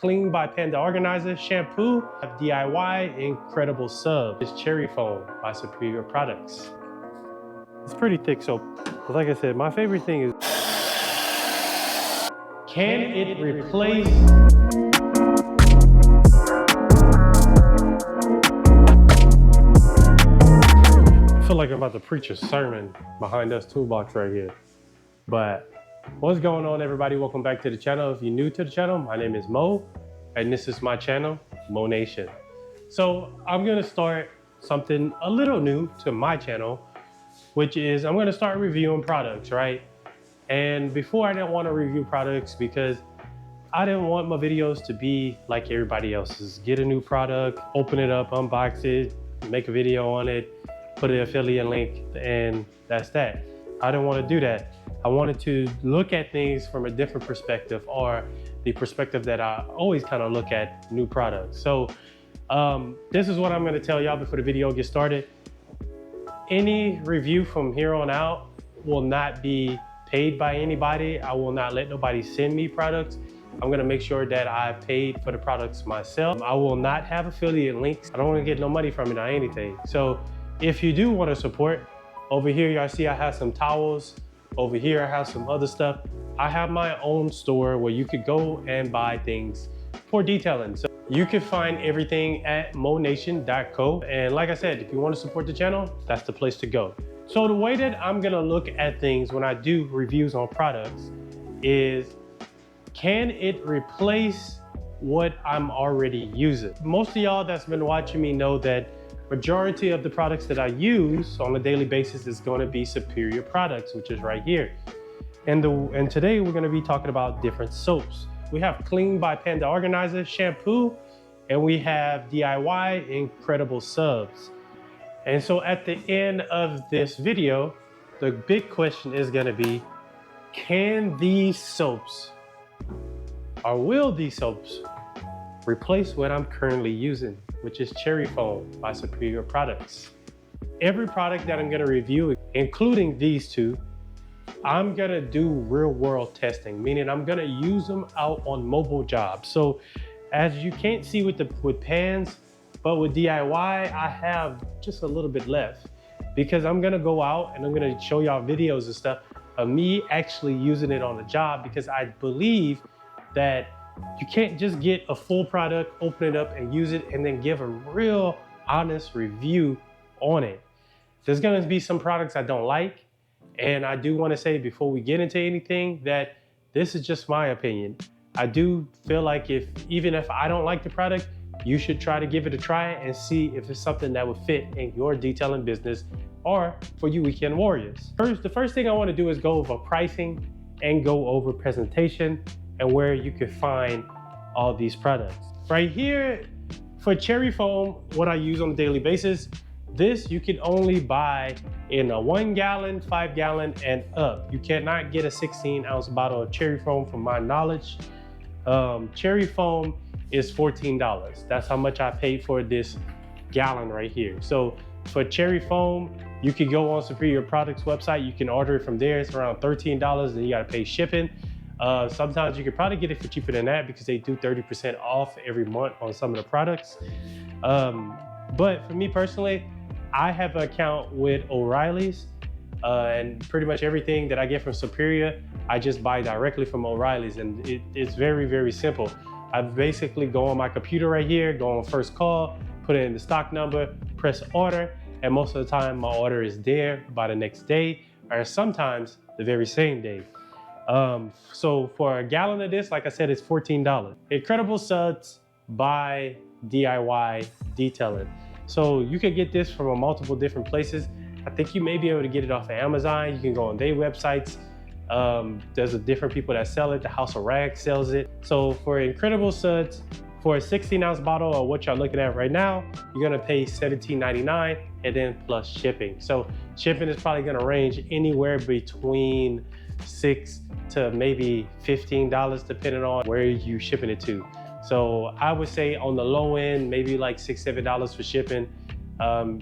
Clean by Panda Organizer, Shampoo, DIY, Incredible Sub. It's Cherry Foam by Superior Products. It's pretty thick soap. But like I said, my favorite thing is, can it replace I feel like I'm about to preach a sermon behind us toolbox right here. But what's going on, everybody? Welcome back to the channel. If you're new to the channel, my name is Mo, and this is my channel, Mo Nation. So I'm gonna start something a little new to my channel, which is I'm gonna start reviewing products, right? And before, I didn't want to review products because I didn't want my videos to be like everybody else's. Get a new product, open it up, unbox it, make a video on it, put an affiliate link, and that's that. I didn't want to do that. I wanted to look at things from a different perspective, or the perspective that I always kind of look at new products. So this is what I'm going to tell y'all before the video gets started. Any review from here on out will not be paid by anybody. I will not let nobody send me products. I'm going to make sure that I paid for the products myself. I will not have affiliate links. I don't want to get no money from it or anything. So if you do want to support, over here y'all see I have some towels. Over here I have some other stuff. I have my own store where you could go and buy things for detailing. So you can find everything at monation.co. And like I said, if you want to support the channel, that's the place to go. So the way that I'm gonna look at things when I do reviews on products is, can it replace what I'm already using? Most of y'all that's been watching me know that majority of the products that I use on a daily basis is going to be Superior Products, which is right here. And today we're going to be talking about different soaps. We have Clean by Panda Organizer, Shampoo, and we have DIY, Incredible Subs. And so at the end of this video, the big question is going to be, can these soaps, or will these soaps replace what I'm currently using, which is Cherry Foam by Superior Products. Every product that I'm gonna review, including these two, I'm gonna do real world testing, meaning I'm gonna use them out on mobile jobs. So as you can't see with pans, but with DIY, I have just a little bit left, because I'm gonna go out and I'm gonna show y'all videos and stuff of me actually using it on the job, because I believe that you can't just get a full product, open it up and use it, and then give a real honest review on it. There's gonna be some products I don't like. And I do wanna say before we get into anything that this is just my opinion. I do feel like even if I don't like the product, you should try to give it a try and see if it's something that would fit in your detailing business or for you weekend warriors. The first thing I wanna do is go over pricing and go over presentation and where you can find all these products. Right here, for Cherry Foam, what I use on a daily basis, this you can only buy in a 1 gallon, 5 gallon, and up. You cannot get a 16-ounce bottle of Cherry Foam from my knowledge. Cherry Foam is $14. That's how much I paid for this gallon right here. So for Cherry Foam, you can go on Superior Products website, you can order it from there. It's around $13, then you gotta pay shipping. Sometimes you could probably get it for cheaper than that because they do 30% off every month on some of the products. But for me personally, I have an account with O'Reilly's, and pretty much everything that I get from Superior, I just buy directly from O'Reilly's, and it's very, very simple. I basically go on my computer right here, go on first call, put in the stock number, press order, and most of the time my order is there by the next day, or sometimes the very same day. So for a gallon of this, like I said, it's $14. Incredible Suds by DIY Detailing. So you can get this from multiple different places. I think you may be able to get it off of Amazon. You can go on their websites. There's different people that sell it. The House of Rags sells it. So for Incredible Suds, for a 16-ounce bottle of what y'all looking at right now, you're gonna pay $17.99 and then plus shipping. So shipping is probably gonna range anywhere between $6 to maybe $15 depending on where you shipping it to. So I would say on the low end, maybe like $6, $7 for shipping.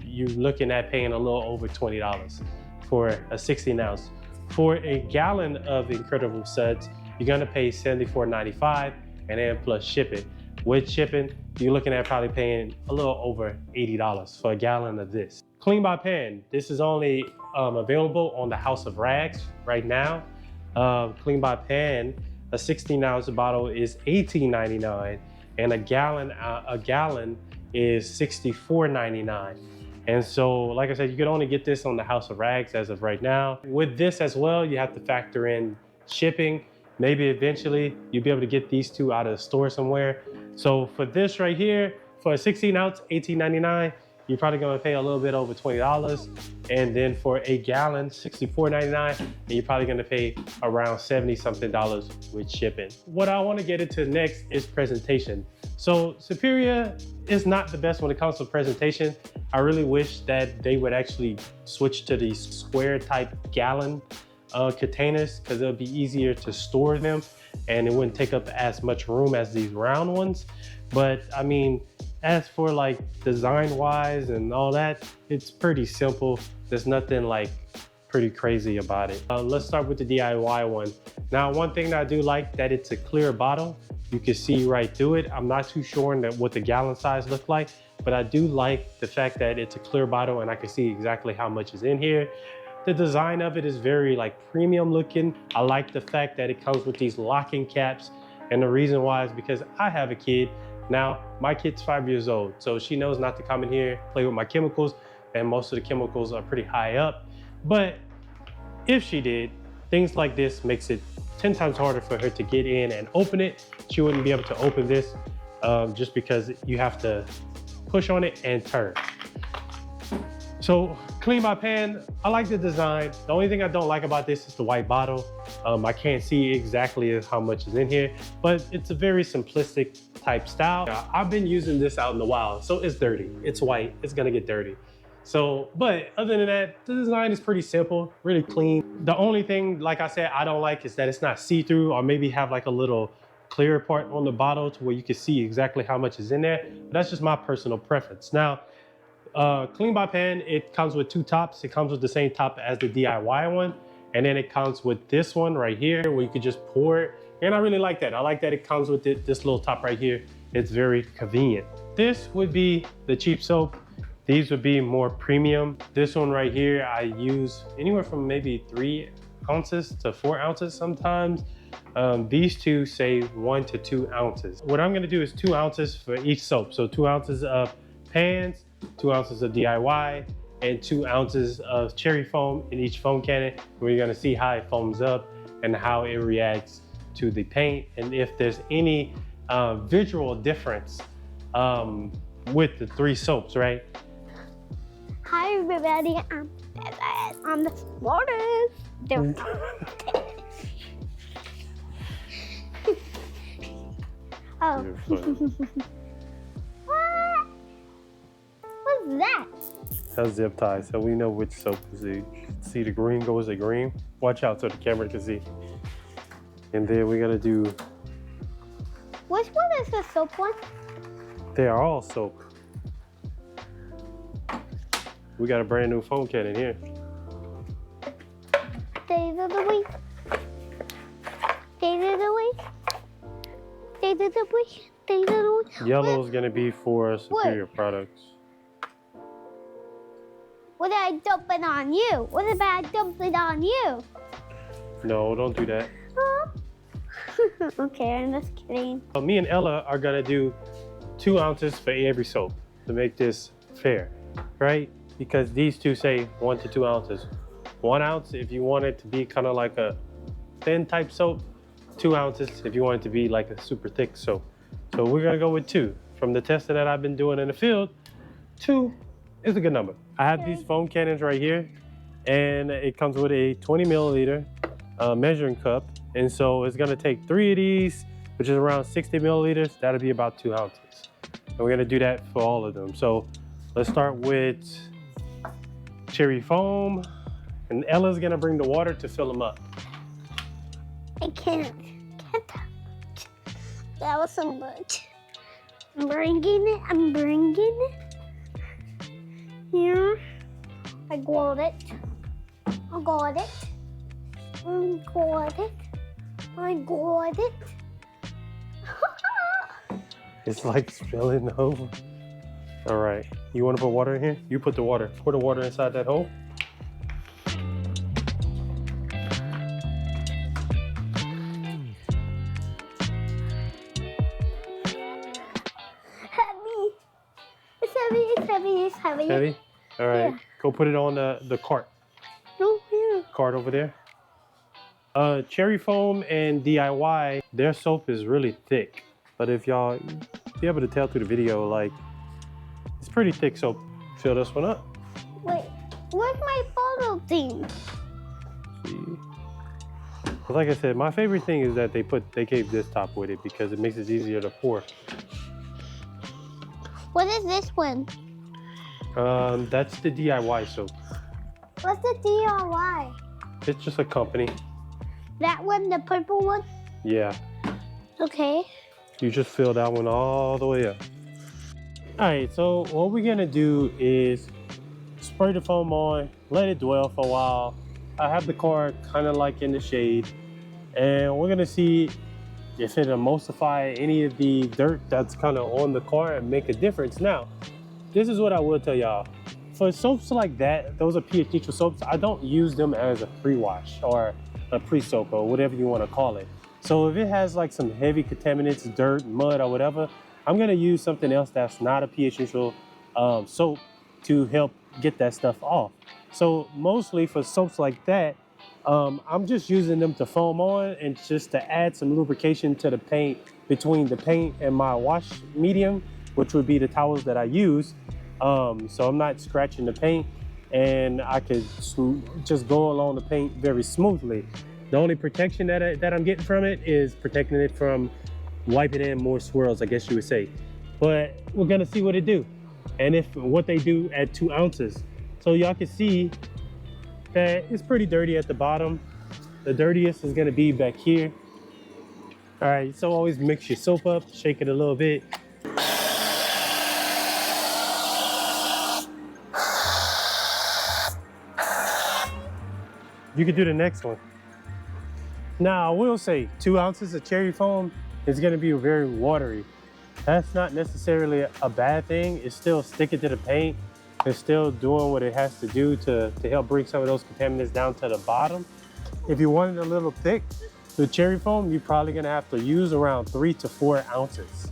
You're looking at paying a little over $20 for a 16-ounce. For a gallon of Incredible Suds, you're gonna pay $74.95. and then plus shipping. With shipping, you're looking at probably paying a little over $80 for a gallon of this. Clean by Pan, this is only available on the House of Rags right now. Clean by Pan, a 16-ounce bottle is $18.99, and a gallon is $64.99. And so, like I said, you can only get this on the House of Rags as of right now. With this as well, you have to factor in shipping. Maybe eventually you'll be able to get these two out of the store somewhere. So for this right here, for a 16-ounce, $18.99, you're probably gonna pay a little bit over $20. And then for a gallon, $64.99, and you're probably gonna pay around $70-something with shipping. What I wanna get into next is presentation. So Superior is not the best when it comes to presentation. I really wish that they would actually switch to these square type gallon containers, because it'll be easier to store them and it wouldn't take up as much room as these round ones. But I mean, as for like design wise and all that, it's pretty simple. There's nothing like pretty crazy about it. Let's start with the DIY one. Now, one thing that I do like, that it's a clear bottle. You can see right through it. I'm not too sure what the gallon size look like, but I do like the fact that it's a clear bottle and I can see exactly how much is in here. The design of it is very like premium looking. I like the fact that it comes with these locking caps. And the reason why is because I have a kid. Now, my kid's 5 years old, so she knows not to come in here, play with my chemicals, and most of the chemicals are pretty high up. But if she did, things like this makes it 10 times harder for her to get in and open it. She wouldn't be able to open this just because you have to push on it and turn. So Clean by Pan, I like the design. The only thing I don't like about this is the white bottle. I can't see exactly how much is in here, but it's a very simplistic type style. I've been using this out in the wild, so it's dirty. It's white, it's gonna get dirty. So, but other than that, the design is pretty simple, really clean. The only thing, like I said, I don't like is that it's not see-through, or maybe have like a little clear part on the bottle to where you can see exactly how much is in there. But that's just my personal preference. Now, Clean by Pan, it comes with two tops. It comes with the same top as the DIY one. And then it comes with this one right here where you could just pour it. And I really like that. I like that it comes with this little top right here. It's very convenient. This would be the cheap soap. These would be more premium. This one right here, I use anywhere from maybe 3 ounces to 4 ounces sometimes. These two say 1 to 2 ounces. What I'm gonna do is 2 ounces for each soap. So 2 ounces of Pans, 2 ounces of DIY, and 2 ounces of cherry foam in each foam cannon. We're gonna see how it foams up and how it reacts to the paint, and if there's any visual difference with the 3 soaps, right? Hi everybody, I'm the smartest. Oh. What? What's that? That's zip tie, so we know which soap is it. See the green goes to green. Watch out so the camera can see. And then we gotta do. Which one is the soap one? They are all soap. We got a brand new foam cannon here. Days of the week. Days of the week. Days of the week. Days of the week. Yellow is gonna be for Superior products. What did I dump it on you? What if I dump it on you? No, don't do that. Okay, I'm just kidding. Me and Ella are gonna do 2 ounces for every soap to make this fair, right? Because these two say 1 to 2 ounces. 1 ounce if you want it to be kind of like a thin type soap. 2 ounces if you want it to be like a super thick soap. So we're gonna go with 2. From the testing that I've been doing in the field, 2 is a good number. I have these foam cannons right here, and it comes with a 20 milliliter measuring cup. And so it's gonna take 3 of these, which is around 60 milliliters. That'll be about 2 ounces. And we're gonna do that for all of them. So let's start with cherry foam, and Ella's gonna bring the water to fill them up. I can't. That was so much. I'm bringing it. Here. I got it. It's like spilling over. All right, you want to put water in here? You put the water. Pour the water inside that hole. Heavy. It's heavy. It's heavy. It's heavy. Heavy? All right, Yeah. go put it on the cart. No, here. Cart over there. Cherry Foam and DIY, their soap is really thick. But if y'all be able to tell through the video, like, it's pretty thick soap. Fill this one up. Wait, where's my photo thing? See. But like I said, my favorite thing is that they gave this top with it because it makes it easier to pour. What is this one? That's the DIY soap. What's the DIY? It's just a company. That one, the purple one? Yeah. Okay. You just fill that one all the way up. All right, so what we're gonna do is spray the foam on, let it dwell for a while. I have the cart kind of like in the shade, and we're gonna see if it emulsify any of the dirt that's kind of on the cart and make a difference. Now, this is what I will tell y'all. For soaps like that, those are pH neutral soaps, I don't use them as a pre-wash or a pre-soap or whatever you want to call it. So if it has like some heavy contaminants, dirt, mud, or whatever, I'm gonna use something else that's not a pH neutral soap to help get that stuff off. So mostly for soaps like that, I'm just using them to foam on and just to add some lubrication to the paint, between the paint and my wash medium, which would be the towels that I use. So I'm not scratching the paint, and I could just go along the paint very smoothly. The only protection that I'm getting from it is protecting it from wiping in more swirls, I guess you would say. But we're gonna see what it do, and what they do at 2 ounces. So y'all can see that it's pretty dirty at the bottom. The dirtiest is gonna be back here. All right, so always mix your soap up, shake it a little bit. You could do the next one. Now, I will say 2 ounces of cherry foam is gonna be very watery. That's not necessarily a bad thing. It's still sticking to the paint. It's still doing what it has to do to help bring some of those contaminants down to the bottom. If you want it a little thick, the cherry foam, you're probably gonna have to use around 3 to 4 ounces.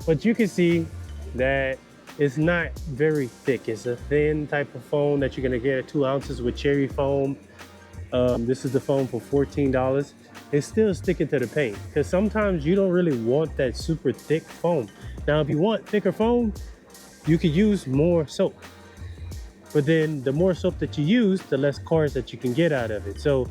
But you can see that it's not very thick. It's a thin type of foam that you're gonna get at 2 ounces with cherry foam. This is the foam for $14. It's still sticking to the paint because sometimes you don't really want that super thick foam. Now, if you want thicker foam, you could use more soap. But then the more soap that you use, the less cars that you can get out of it. So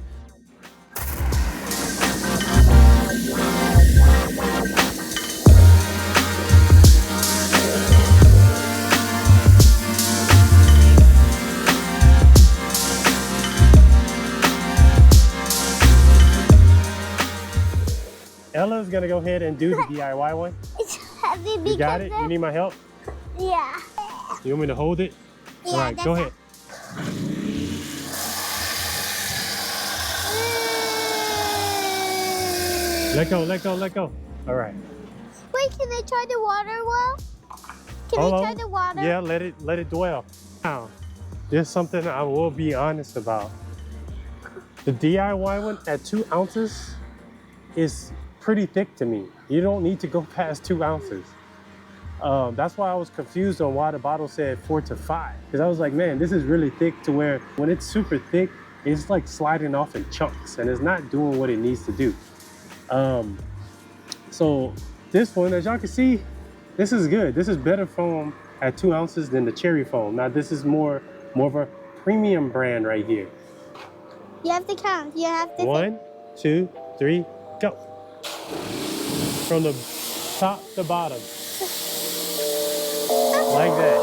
Ella's gonna go ahead and do the DIY one. It's heavy because You got it? You need my help? Yeah. You want me to hold it? Yeah, All right, go ahead. Let go, let go, let go. All right. Wait, can I try the water well? Can Hold I on. try the water? Yeah, let it dwell. Now, there's something I will be honest about. The DIY one at 2 ounces is pretty thick to me. You don't need to go past 2 ounces. That's why I was confused on why the bottle said 4 to 5. Because I was like, man, this is really thick to where when it's super thick, it's like sliding off in chunks and it's not doing what it needs to do. So this one, as y'all can see, this is good. This is better foam at 2 ounces than the cherry foam. Now this is more of a premium brand right here. You have to count. You have to. 1, 2, 3, go. From the top to bottom. Like that.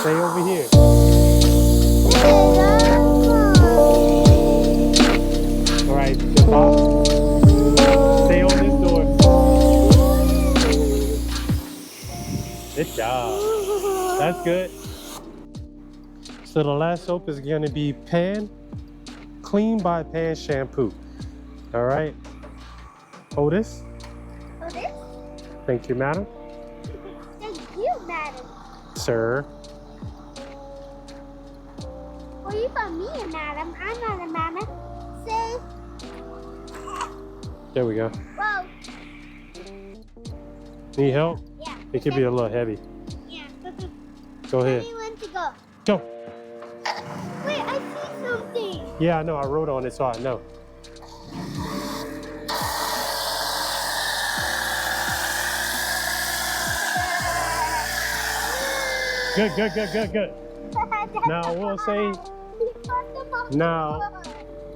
Stay over here. All right, the bottom. Stay on this door. Good job. That's good. So the last soap is gonna be Clean by Pan Shampoo. All right. Hold this. Hold this? Thank you, madam. Thank you, madam. Sir. Well, you call me a madam. I'm not a madam. Say, There we go. whoa. Need help? Yeah. It could be a little heavy. Yeah. Go ahead. Tell me when to go. Go. Wait, I see something. Yeah, I know. I wrote on it, so I know. Good, good, good, good, good. Now, I will say, now,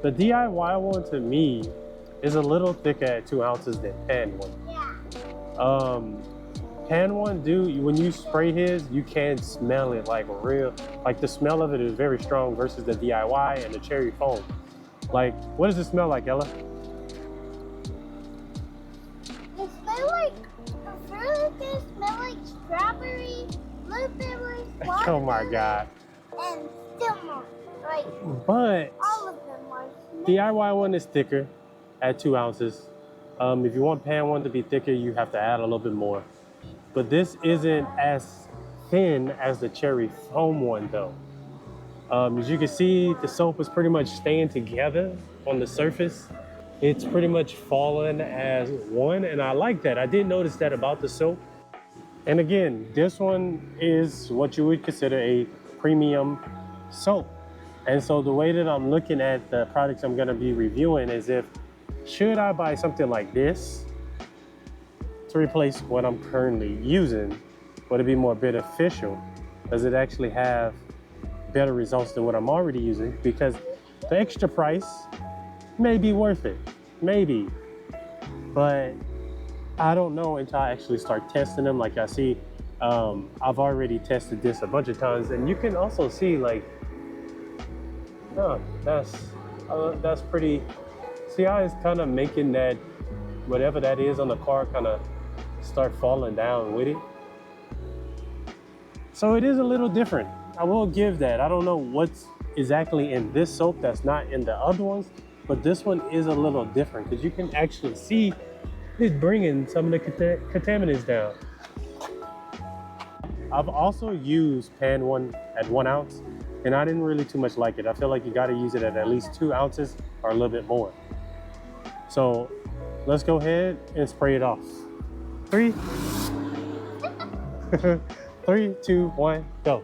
the DIY one to me is a little thicker at 2 ounces than pan one. Yeah. Pan one, dude, when you spray his, you can smell it like real, like the smell of it is very strong versus the DIY and the cherry foam. Like, what does it smell like, Ella? It smells like, I feel like it smells like strawberry, a little bit like watermelon. Oh my God. And still more. Like, But all of them are. DIY one is thicker at 2 ounces. If you want pan one to be thicker, you have to add a little bit more. But this isn't as thin as the cherry foam one though. As you can see, the soap is pretty much staying together on the surface. It's pretty much falling as one, and I like that. I did notice that about the soap. And again, this one is what you would consider a premium soap. And so the way that I'm looking at the products I'm gonna be reviewing is should I buy something like this to replace what I'm currently using? Would it be more beneficial? Does it actually have better results than what I'm already using? Because the extra price may be worth it, maybe. But I don't know until I actually start testing them. Like I see, I've already tested this a bunch of times, and you can also see like, oh, that's pretty. See how it's kind of making that, whatever that is on the car, kind of start falling down with it. So it is a little different. I will give that. I don't know what's exactly in this soap that's not in the other ones, but this one is a little different because you can actually see it bringing some of the contaminants down. I've also used pan one at 1 ounce, and I didn't really too much like it. I feel like you got to use it at least 2 ounces or a little bit more. So let's go ahead and spray it off. 3, 3, 2, 1, go.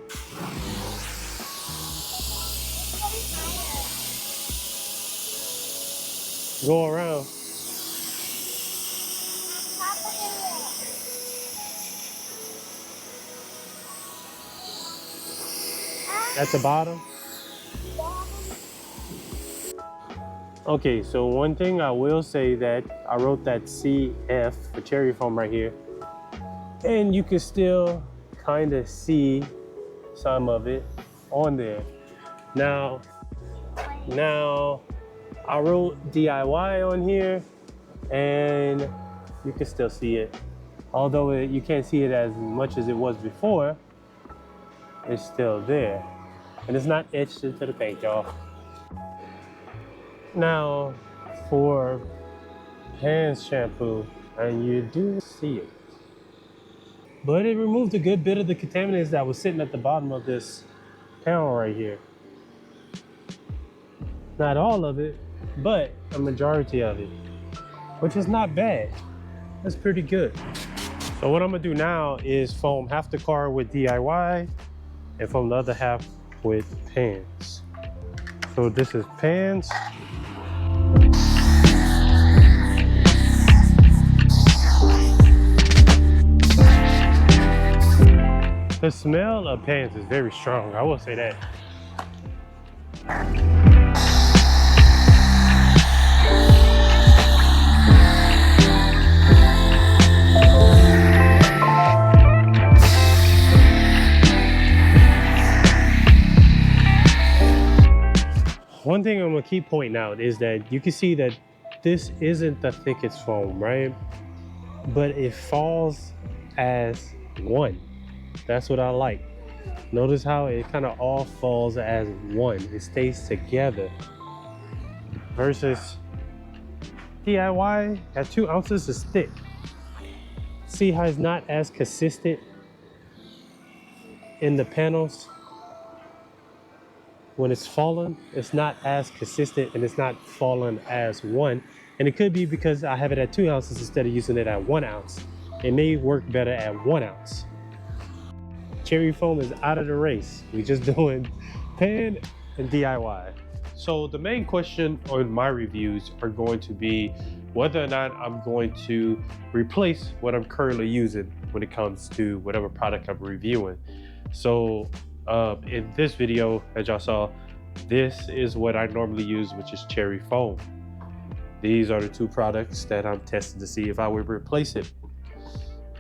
Go around. At the bottom. Okay, so one thing I will say that I wrote that CF for cherry foam right here, and you can still kind of see some of it on there. Now I wrote DIY on here, and you can still see it. Although you can't see it as much as it was before, it's still there. And it's not etched into the paint, y'all. Now, for hand shampoo, and you do see it. But it removed a good bit of the contaminants that was sitting at the bottom of this panel right here. Not all of it, but a majority of it, which is not bad. That's pretty good. So what I'm gonna do now is foam half the car with DIY and foam the other half with pans. So this is pans. The smell of pans is very strong, I will say that. One thing I'm gonna keep pointing out is that you can see that this isn't the thickest foam, right? But it falls as one. That's what I like. Notice how it kind of all falls as one. It stays together. Versus DIY at 2 ounces is thick. see how it's not as consistent in the panels? When it's falling, it's not as consistent and it's not falling as one. And it could be because I have it at 2 ounces instead of using it at 1 ounce. It may work better at 1 ounce. Cherry foam is out of the race. We're just doing pan and DIY. So the main question on my reviews are going to be whether or not I'm going to replace what I'm currently using when it comes to whatever product I'm reviewing. So in this video, as y'all saw, this is what I normally use, which is cherry foam. These are the two products that I'm testing to see if I would replace it.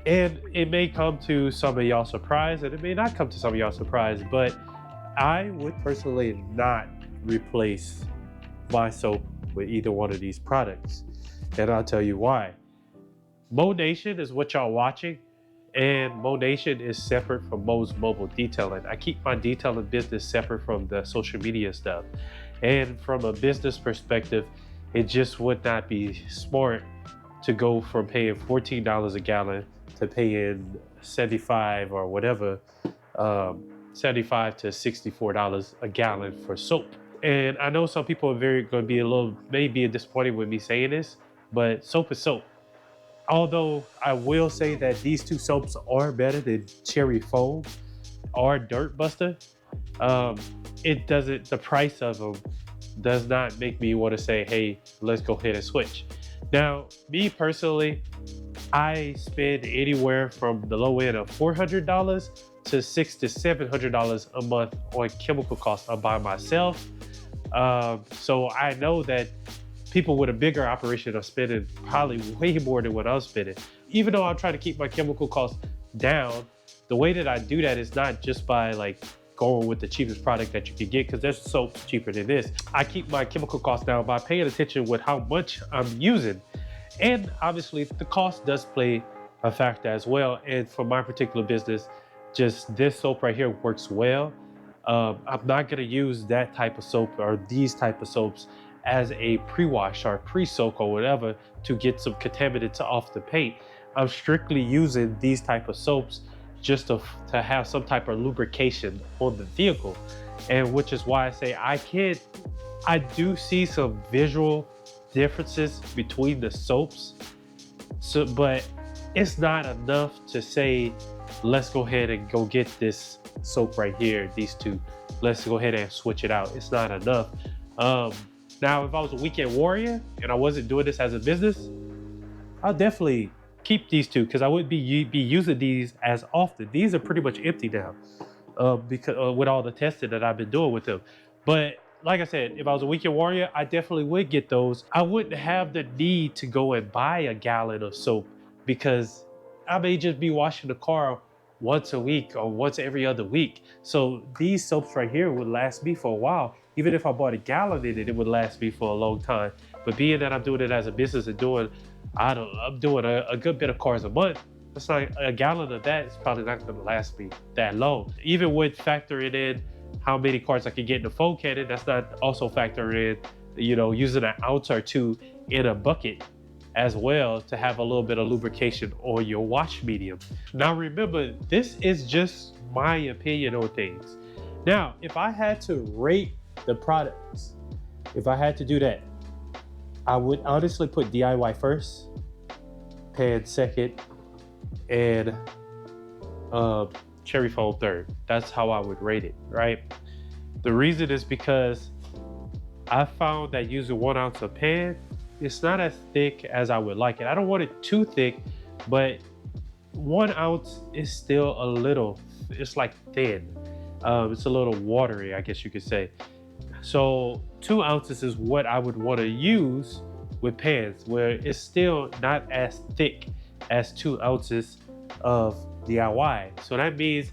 And it may come to some of y'all surprise, and it may not come to some of y'all surprise, but I would personally not replace my soap with either one of these products. And I'll tell you why. Mo Nation is what y'all watching, and Mo Nation is separate from Mo's Mobile Detailing. I keep my detailing business separate from the social media stuff. And from a business perspective, it just would not be smart to go from paying $14 a gallon to paying 75 or whatever, 75 to $64 a gallon for soap. And I know some people are going to be maybe disappointed with me saying this, but soap is soap. Although I will say that these two soaps are better than cherry foam or dirt buster, the price of them does not make me want to say, hey, let's go ahead and switch. Now, me personally, I spend anywhere from the low end of $400 to $600 to $700 a month on chemical costs by myself. So I know that people with a bigger operation are spending probably way more than what I'm spending. Even though I'm trying to keep my chemical costs down, the way that I do that is not just by like going with the cheapest product that you can get, because there's soaps cheaper than this. I keep my chemical costs down by paying attention with how much I'm using. And obviously the cost does play a factor as well. And for my particular business, just this soap right here works well. I'm not gonna use that type of soap or these type of soaps as a pre-wash or pre-soak or whatever to get some contaminants off the paint. I'm strictly using these type of soaps just to have some type of lubrication on the vehicle. And which is why I say I do see some visual differences between the soaps. So, but it's not enough to say, let's go ahead and go get this soap right here, these two. Let's go ahead and switch it out. It's not enough. Now, if I was a weekend warrior and I wasn't doing this as a business, I'll definitely keep these two because I wouldn't be using these as often. These are pretty much empty now because with all the testing that I've been doing with them. But like I said, if I was a weekend warrior, I definitely would get those. I wouldn't have the need to go and buy a gallon of soap because I may just be washing the car once a week or once every other week. So these soaps right here would last me for a while. Even if I bought a gallon in it, it would last me for a long time. But being that I'm doing it as a business and I'm doing a good bit of cars a month, it's like a gallon of that is probably not gonna last me that long. Even with factoring in how many cars I can get in the foam cannon, that's not also factoring in, using an ounce or two in a bucket as well to have a little bit of lubrication on your wash medium. Now remember, this is just my opinion on things. Now, if I had to rate the products, if I had to do that, I would honestly put DIY first, pan second, and cherry foam third. That's how I would rate it, right? The reason is because I found that using 1 ounce of pan, it's not as thick as I would like it. I don't want it too thick, but 1 ounce is still it's like thin. It's a little watery, I guess you could say. So 2 ounces is what I would want to use with pans, where it's still not as thick as 2 ounces of DIY. So that means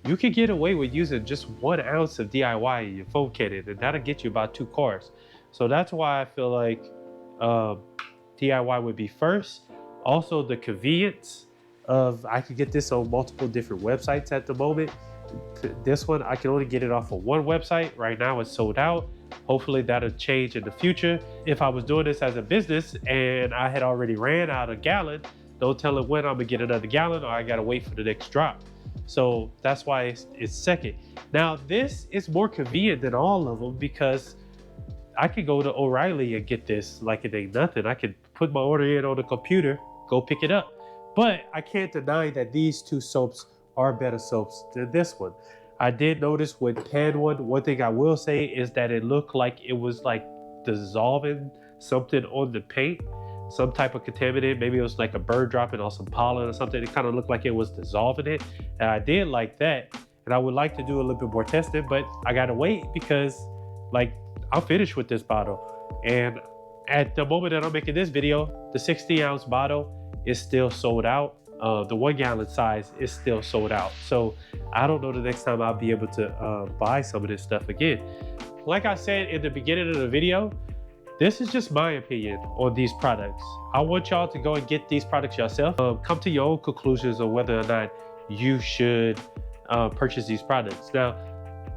you can get away with using just 1 ounce of DIY in your foam cannon, and that'll get you about 2 cars. So that's why I feel like DIY would be first. Also, the convenience of I can get this on multiple different websites at the moment. This one, I can only get it off of one website. Right now it's sold out. Hopefully that'll change in the future. If I was doing this as a business and I had already ran out a gallon, no telling when I'm gonna get another gallon or I gotta wait for the next drop. So that's why it's second. Now this is more convenient than all of them because I could go to O'Reilly and get this like it ain't nothing. I could put my order in on the computer, go pick it up. But I can't deny that these two soaps are better soaps than this one. I did notice with Pan one thing I will say is that it looked like it was like dissolving something on the paint, some type of contaminant. Maybe it was like a bird dropping on some pollen or something. It kind of looked like it was dissolving it. And I did like that. And I would like to do a little bit more testing, but I gotta wait because like I'm finished with this bottle. And at the moment that I'm making this video, the 60-ounce bottle is still sold out. The 1 gallon size is still sold out. So I don't know the next time I'll be able to buy some of this stuff again. Like I said in the beginning of the video, this is just my opinion on these products. I want y'all to go and get these products yourself. Come to your own conclusions on whether or not you should purchase these products. Now,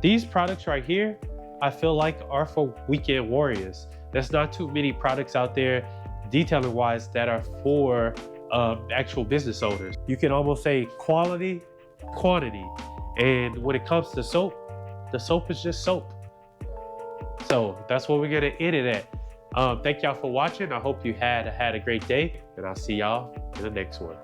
these products right here, I feel like are for weekend warriors. There's not too many products out there detailing wise that are for actual business owners. You can almost say quality, quantity. And when it comes to soap, the soap is just soap. So that's what we're gonna end it at. Thank y'all for watching. I hope you had a great day, and I'll see y'all in the next one.